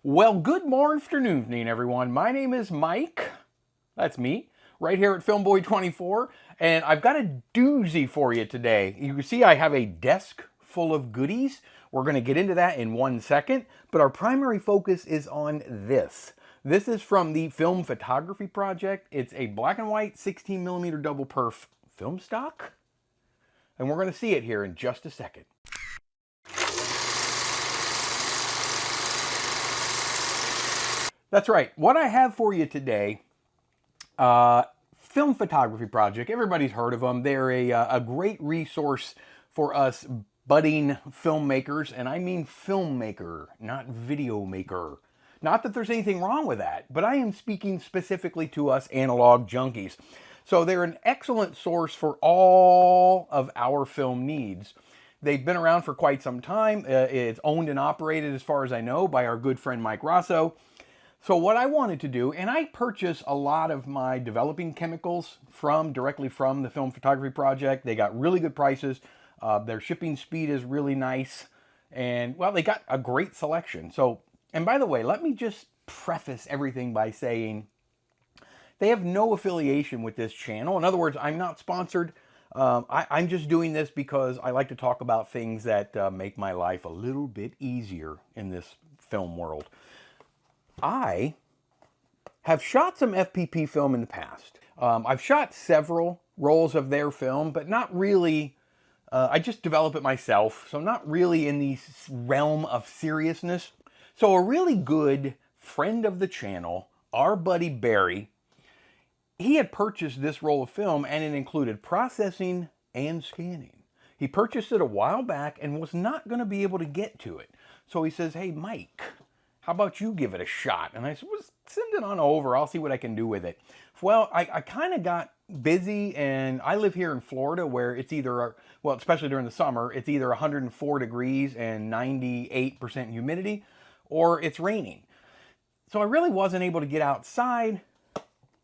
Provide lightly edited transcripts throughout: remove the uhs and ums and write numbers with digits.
Well, good morning, afternoon, everyone. My name is Mike. That's me, right here at FilmBoy24, and I've got a doozy for you today. You can see I have a desk full of goodies. We're going to get into that in 1 second, but our primary focus is on this. This is from the Film Photography Project. It's a black and white 16mm double perf film stock, and we're going to see it here in just a second. That's right. What I have for you today, Film Photography Project. Everybody's heard of them. They're a great resource for us budding filmmakers, and I mean filmmaker, not video maker. Not that there's anything wrong with that, but I am speaking specifically to us analog junkies. So they're an excellent source for all of our film needs. They've been around for quite some time. It's owned and operated, as far as I know, by our good friend Mike Rosso. So what I wanted to do, and I purchase a lot of my developing chemicals directly from the Film Photography Project. They got really good prices. Their shipping speed is really nice. And, well, they got a great selection. So, and by the way, let me just preface everything by saying they have no affiliation with this channel. In other words, I'm not sponsored. I'm just doing this because I like to talk about things that make my life a little bit easier in this film world. I have shot some FPP film in the past. I've shot several rolls of their film, but not really, I just develop it myself, so not really in the realm of seriousness. So a really good friend of the channel, our buddy Barry, he had purchased this roll of film and it included processing and scanning. He purchased it a while back and was not going to be able to get to it. So he says, "Hey, Mike, how about you give it a shot?" And I said, "Well, send it on over. I'll see what I can do with it." Well, I kind of got busy, and I live here in Florida where it's either, well, especially during the summer, it's either 104 degrees and 98% humidity, or it's raining. So I really wasn't able to get outside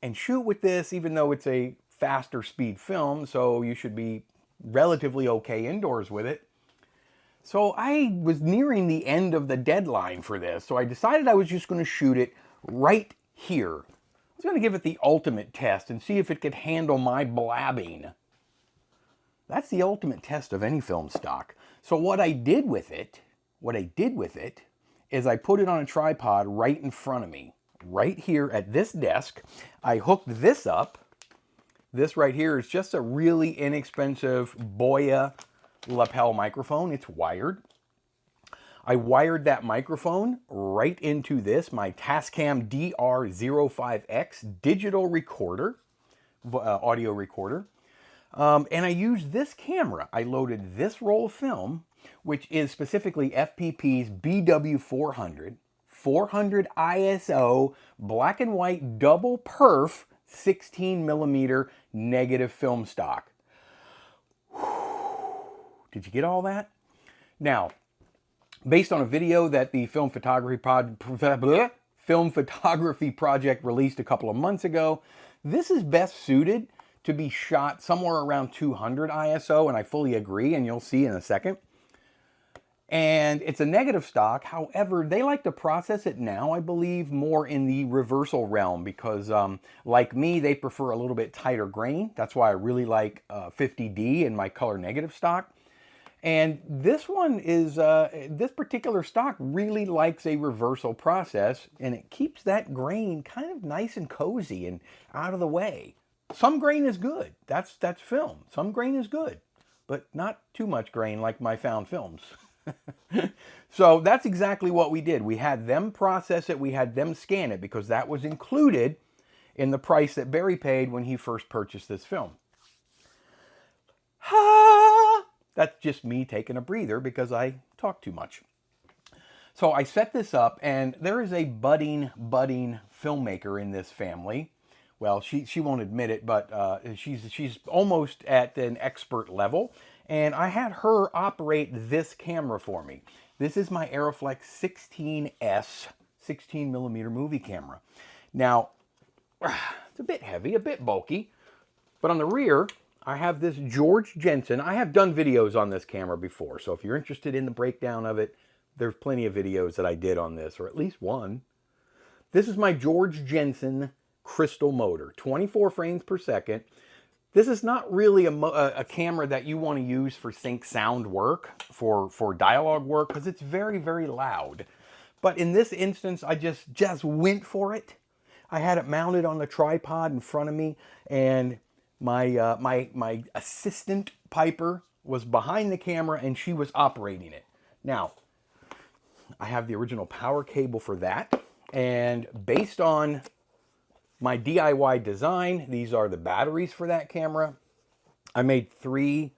and shoot with this, even though it's a faster speed film, so you should be relatively okay indoors with it. So I was nearing the end of the deadline for this, so I decided I was just going to shoot it right here. I was going to give it the ultimate test and see if it could handle my blabbing. That's the ultimate test of any film stock. So what I did with it is I put it on a tripod right in front of me, right here at this desk. I hooked this up. This right here is just a really inexpensive Boya lapel microphone. It's wired. I wired that microphone right into this, my Tascam DR05X digital recorder, audio recorder. And I used this camera. I loaded this roll of film, which is specifically FPP's BW400, 400 ISO, black and white double perf 16mm negative film stock. Did you get all that? Now, based on a video that the Film Photography Project released a couple of months ago, this is best suited to be shot somewhere around 200 ISO, and I fully agree, and you'll see in a second. And it's a negative stock. However, they like to process it now, I believe, more in the reversal realm because, like me, they prefer a little bit tighter grain. That's why I really like 50D in my color negative stock. And this one is, this particular stock really likes a reversal process, and it keeps that grain kind of nice and cozy and out of the way. Some grain is good. That's film. Some grain is good, but not too much grain like my found films. So that's exactly what we did. We had them process it. We had them scan it because that was included in the price that Barry paid when he first purchased this film. That's just me taking a breather because I talk too much. So I set this up, and there is a budding filmmaker in this family. Well, she won't admit it, but she's almost at an expert level. And I had her operate this camera for me. This is my Arriflex 16S 16mm movie camera. Now, it's a bit heavy, a bit bulky, but on the rear, I have this George Jensen. I have done videos on this camera before, so if you're interested in the breakdown of it, there's plenty of videos that I did on this, or at least one. This is my George Jensen crystal motor, 24 frames per second. This is not really a camera that you want to use for sync sound work, for dialogue work, because it's very, very loud. But in this instance, I just went for it. I had it mounted on the tripod in front of me, and my my assistant Piper was behind the camera, and she was operating it. Now, I have the original power cable for that, and based on my DIY design, these are the batteries for that camera. I made 3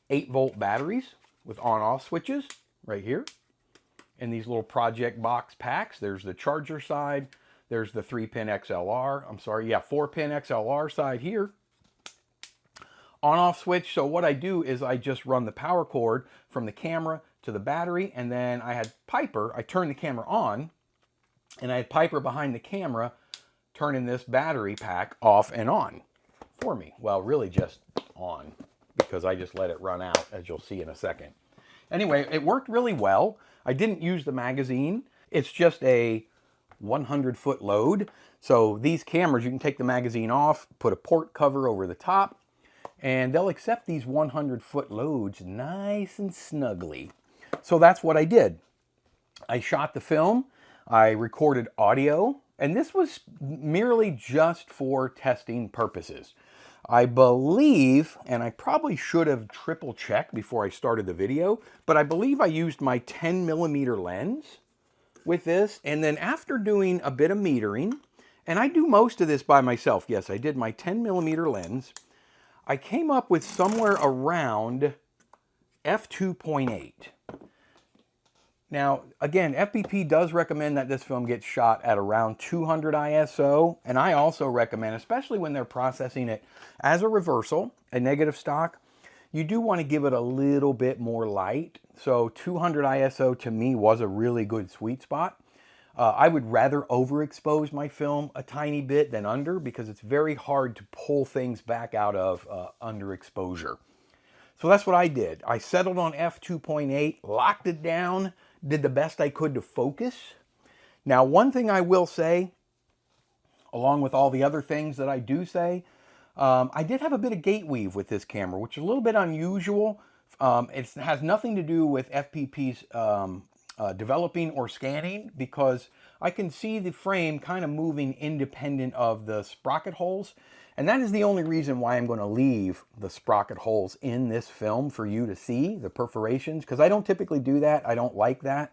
8-volt batteries with on-off switches right here in these little project box packs. There's the charger side. There's the 3-pin XLR. I'm sorry, yeah, 4-pin XLR side here. On-off switch. So what I do is I just run the power cord from the camera to the battery, and then I had Piper. I turned the camera on, and I had Piper behind the camera turning this battery pack off and on for me. Well, really just on, because I just let it run out, as you'll see in a second. Anyway, it worked really well. I didn't use the magazine. It's just a 100-foot load. So these cameras, you can take the magazine off, put a port cover over the top, and they'll accept these 100-foot loads nice and snugly. So that's what I did. I shot the film, I recorded audio, and this was merely just for testing purposes. I believe, and I probably should have triple checked before I started the video, but I believe I used my 10mm lens with this. And then after doing a bit of metering, and I do most of this by myself. Yes, I did my 10mm lens. I came up with somewhere around f2.8. Now, again, FPP does recommend that this film gets shot at around 200 ISO, and I also recommend, especially when they're processing it as a reversal, a negative stock, you do want to give it a little bit more light. So 200 ISO to me was a really good sweet spot. I would rather overexpose my film a tiny bit than under, because it's very hard to pull things back out of underexposure. So that's what I did. I settled on f2.8, locked it down, did the best I could to focus. Now, one thing I will say, along with all the other things that I do say, I did have a bit of gate weave with this camera, which is a little bit unusual. It has nothing to do with FPP's developing or scanning, because I can see the frame kind of moving independent of the sprocket holes. And that is the only reason why I'm going to leave the sprocket holes in this film for you to see, the perforations, because I don't typically do that. I don't like that.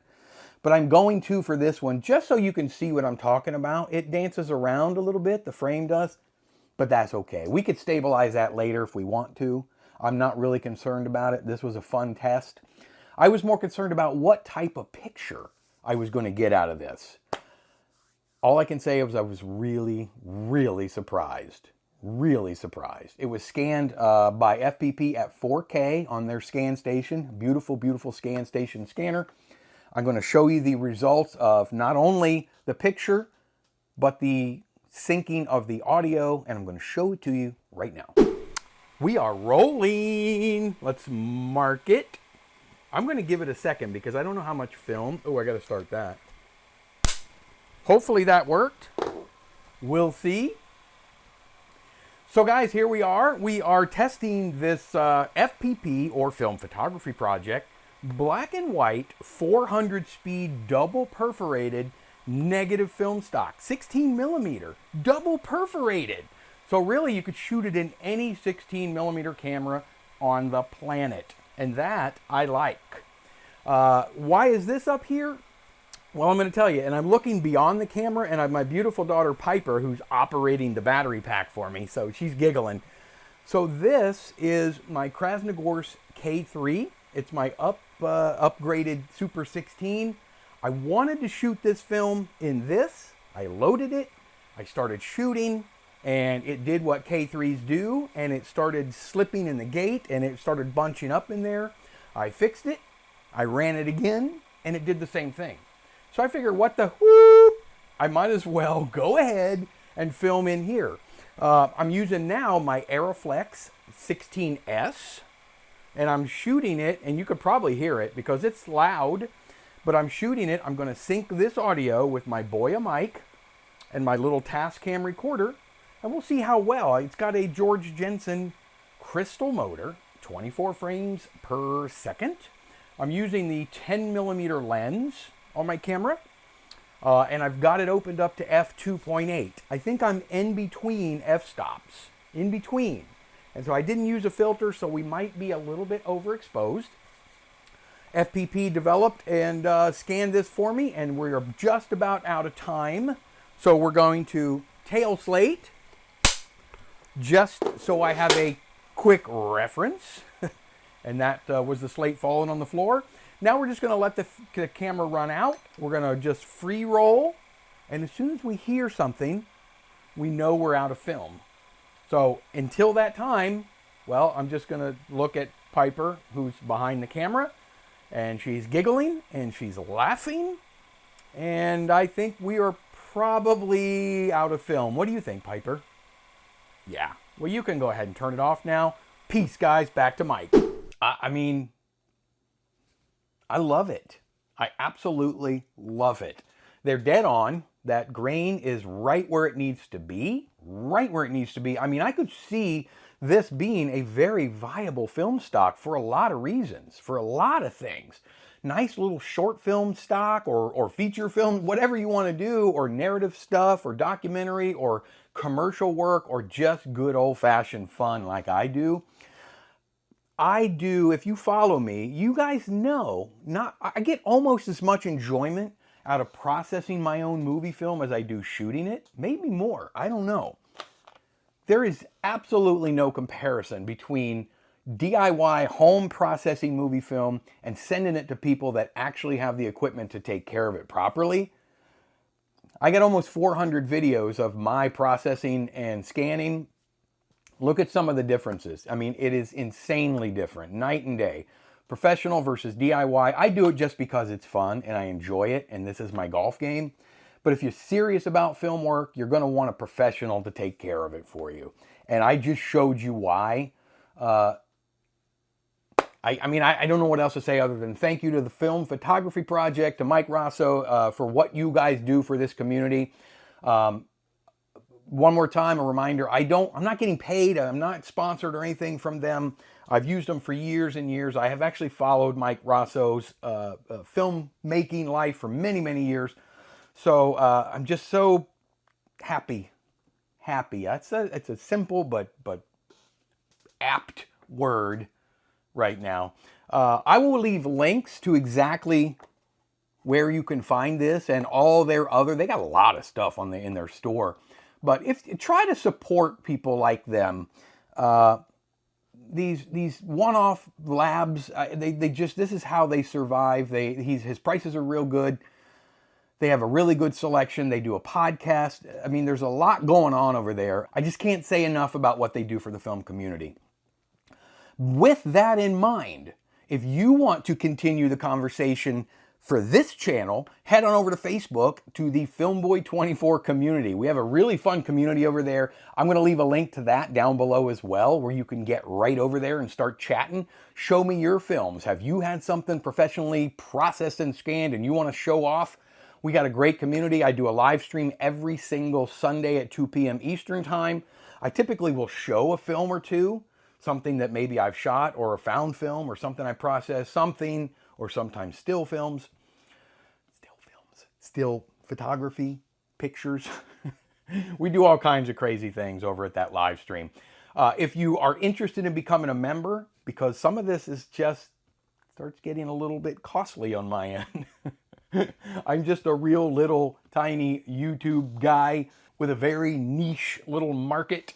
But I'm going to for this one, just so you can see what I'm talking about. It dances around a little bit, the frame does, but that's okay. We could stabilize that later if we want to. I'm not really concerned about it. This was a fun test. I was more concerned about what type of picture I was going to get out of this. All I can say is I was really, really surprised. Really surprised. It was scanned by FPP at 4K on their scan station. Beautiful, beautiful scan station scanner. I'm going to show you the results of not only the picture, but the syncing of the audio, and I'm going to show it to you right now. We are rolling. Let's mark it. I'm going to give it a second because I don't know how much film. Oh, I got to start that. Hopefully that worked. We'll see. So guys, here we are. We are testing this FPP, or film photography project, black and white, 400 speed, double perforated, negative film stock, 16mm, double perforated. So really you could shoot it in any 16mm camera on the planet. And that I like. Why is this up here? Well, I'm going to tell you, and I'm looking beyond the camera, and I have my beautiful daughter Piper, who's operating the battery pack for me, so she's giggling. So this is my Krasnogorsk K3. It's my upgraded Super 16. I wanted to shoot this film in this. I loaded it. I started shooting, and it did what K3s do, and it started slipping in the gate, and it started bunching up in there. I fixed it. I ran it again, and it did the same thing. So I figured, what the whoop, I might as well go ahead and film in here. I'm using now my Arriflex 16S, and I'm shooting it, and you could probably hear it because it's loud. but I'm shooting it. I'm going to sync this audio with my Boya mic and my little Tascam recorder, and we'll see how well. It's got a George Jensen crystal motor, 24 frames per second. I'm using the 10mm lens on my camera, and I've got it opened up to f2.8. I think I'm in between f-stops, in between. And so I didn't use a filter, so we might be a little bit overexposed. FPP developed and scanned this for me, and we're just about out of time. So we're going to tail slate, just so I have a quick reference. And that was the slate falling on the floor. Now we're just going to let the camera run out. We're going to just free roll. And as soon as we hear something, we know we're out of film. So until that time, well, I'm just going to look at Piper, who's behind the camera. And she's giggling and she's laughing. And I think we are probably out of film. What do you think, Piper? Yeah. Well, you can go ahead and turn it off now. Peace, guys. Back to Mike. I mean, I love it. I absolutely love it. They're dead on. That grain is right where it needs to be. Right where it needs to be. I mean, I could see this being a very viable film stock for a lot of reasons, for a lot of things. Nice little short film stock or feature film, whatever you want to do, or narrative stuff, or documentary, or commercial work, or just good old-fashioned fun like I do. If you follow me, you guys know, I get almost as much enjoyment out of processing my own movie film as I do shooting it. Maybe more, I don't know. There is absolutely no comparison between DIY home processing movie film and sending it to people that actually have the equipment to take care of it properly. I got almost 400 videos of my processing and scanning. Look at some of the differences. I mean, it is insanely different, night and day. Professional versus DIY. I do it just because it's fun and I enjoy it, and this is my golf game. But if you're serious about film work, you're going to want a professional to take care of it for you. And I just showed you why. I don't know what else to say other than thank you to the Film Photography Project, to Mike Rosso, for what you guys do for this community. One more time, a remander, I'm not getting paid. I'm not sponsored or anything from them. I've used them for years and years. I have actually followed Mike Rosso's filmmaking life for many, many years. So I'm just so happy. It's a simple but apt word right now. I will leave links to exactly where you can find this and all their they got a lot of stuff in their store. But try to support people like them. These one-off labs, this is how they survive. His prices are real good. They have a really good selection. They do a podcast. I mean, there's a lot going on over there. I just can't say enough about what they do for the film community. With that in mind, if you want to continue the conversation for this channel, head on over to Facebook to the FilmBoy24 community. We have a really fun community over there. I'm going to leave a link to that down below as well, where you can get right over there and start chatting. Show me your films. Have you had something professionally processed and scanned and you want to show off? We got a great community. I do a live stream every single Sunday at 2 p.m. Eastern time. I typically will show a film or two, something that maybe I've shot, or a found film, or something I processed, or sometimes still films. Still photography, pictures. We do all kinds of crazy things over at that live stream. If you are interested in becoming a member, because some of this starts getting a little bit costly on my end. I'm just a real little tiny YouTube guy with a very niche little market.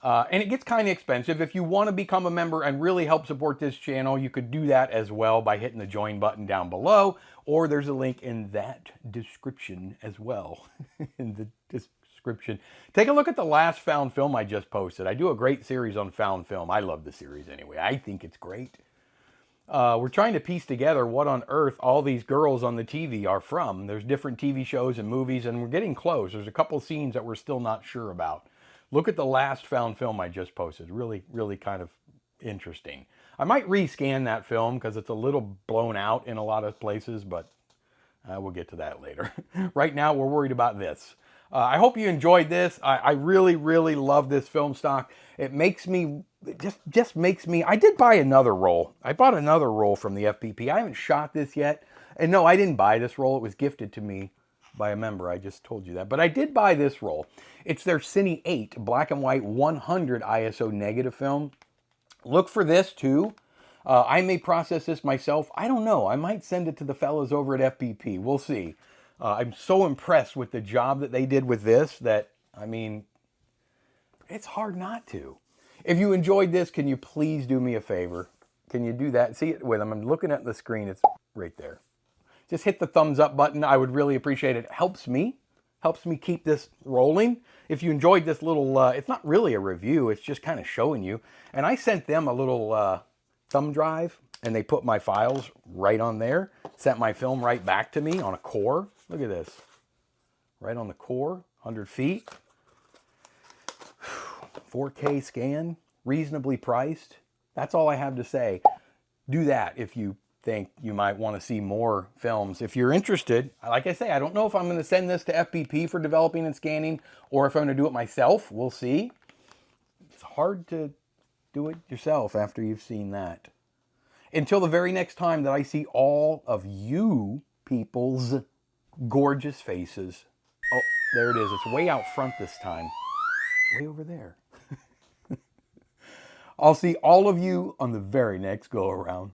And it gets kind of expensive. If you want to become a member and really help support this channel, you could do that as well by hitting the join button down below, or there's a link in that description as well. In the description. Take a look at the last found film I just posted. I do a great series on found film. I love the series anyway. I think it's great. We're trying to piece together what on earth all these girls on the TV are from. There's different TV shows and movies, and we're getting close. There's a couple scenes that we're still not sure about. Look at the last found film I just posted. Really, really kind of interesting. I might rescan that film because it's a little blown out in a lot of places, but We'll get to that later. Right now, we're worried about this. I hope you enjoyed this. I really, really love this film stock. It makes me, it just makes me, I did buy another roll. I bought another roll from the FPP. I haven't shot this yet. And no, I didn't buy this roll. It was gifted to me by a member. I just told you that. But I did buy this roll. It's their Cine 8 black and white 100 ISO negative film. Look for this too. I may process this myself. I don't know. I might send it to the fellas over at FPP. We'll see. I'm so impressed with the job that they did with this that, I mean, it's hard not to. If you enjoyed this, can you please do me a favor? Can you do that? See it with them. I'm looking at the screen. It's right there. Just hit the thumbs up button. I would really appreciate it. It helps me keep this rolling. If you enjoyed this little, it's not really a review. It's just kind of showing you. And I sent them a little thumb drive, and they put my files right on there. Sent my film right back to me on a core. Look at this. Right on the core, 100 feet. 4K scan, reasonably priced. That's all I have to say. Do that if you think you might want to see more films. If you're interested, like I say, I don't know if I'm going to send this to FPP for developing and scanning or if I'm going to do it myself. We'll see. It's hard to do it yourself after you've seen that. Until the very next time that I see all of you people's gorgeous faces. Oh, there it is. It's way out front this time. Way over there. I'll see all of you on the very next go around.